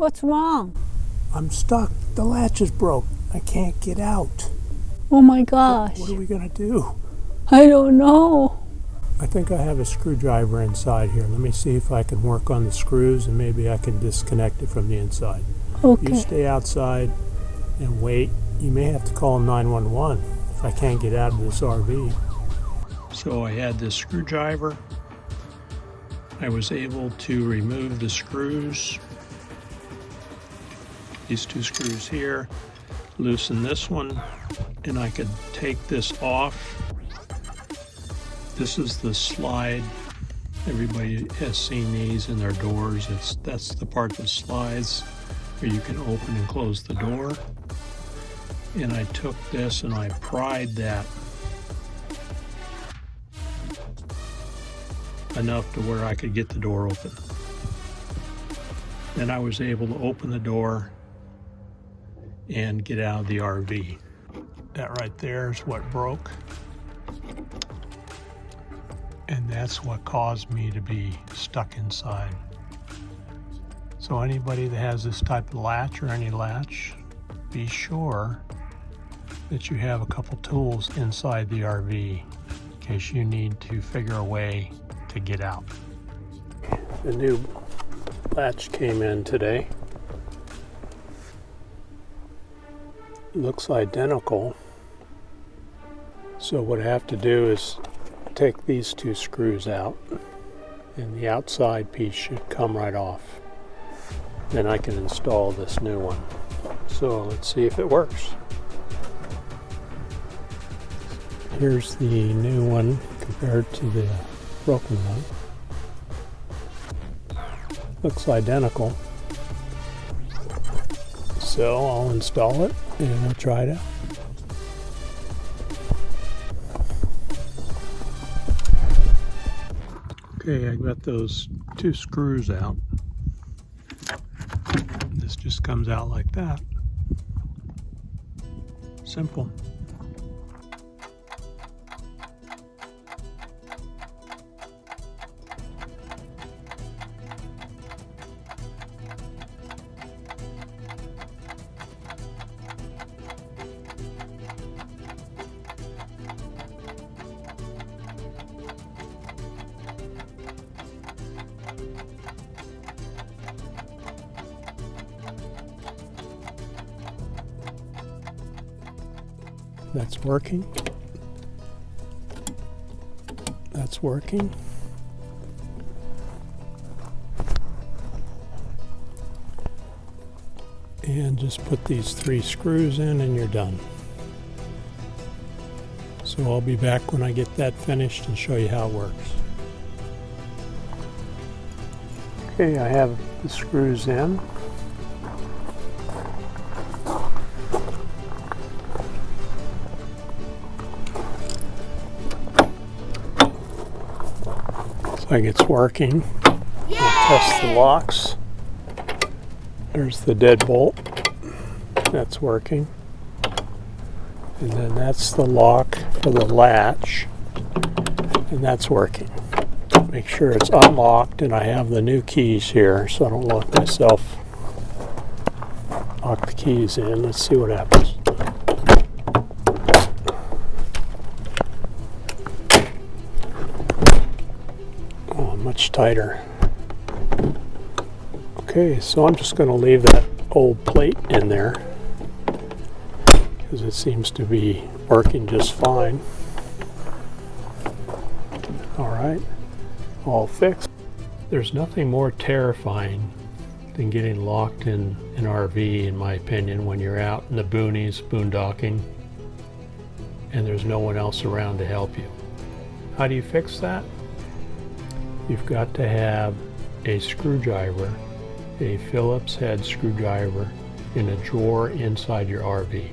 What's wrong? I'm stuck. The latch is broke. I can't get out. Oh my gosh. What are we going to do? I don't know. I think I have a screwdriver inside here. Let me see if I can work on the screws and maybe I can disconnect it from the inside. Okay. You stay outside and wait. You may have to call 911 if I can't get out of this RV. So I had this screwdriver. I was able to remove the screws. These two screws here. Loosen this one and I could take this off. This is the slide. Everybody has seen these in their doors. That's the part that slides where you can open and close the door. And I took this and I pried that enough to where I could get the door open. Then I was able to open the door and get out of the RV. That right there is what broke. And that's what caused me to be stuck inside. So anybody that has this type of latch or any latch, be sure that you have a couple tools inside the RV in case you need to figure a way to get out. The new latch came in today. Looks identical. So what I have to do is take these two screws out and the outside piece should come right off. Then I can install this new one. So let's see if it works. Here's the new one compared to the broken one. Looks identical. So I'll install it and we'll try it out. Okay, I got those two screws out. This just comes out like that. Simple. That's working. That's working. And just put these three screws in and you're done. So I'll be back when I get that finished and show you how it works. Okay, I have the screws in. Like it's working. We'll test the locks. There's the deadbolt. That's working. And then that's the lock for the latch. And that's working. Make sure it's unlocked and I have the new keys here so I don't lock myself. Lock the keys in. Let's see what happens. Much tighter. Okay, so I'm just going to leave that old plate in there because it seems to be working just fine. Alright, all fixed. There's nothing more terrifying than getting locked in an RV, in my opinion, when you're out in the boonies, boondocking, and there's no one else around to help you. How do you fix that? You've got to have a screwdriver, a Phillips head screwdriver, in a drawer inside your RV.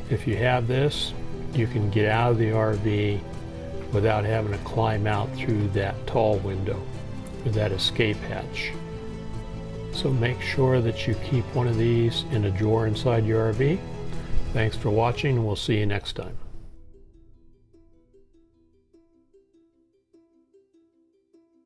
If you have this, you can get out of the RV without having to climb out through that tall window or that escape hatch. So make sure that you keep one of these in a drawer inside your RV. Thanks for watching, and we'll see you next time.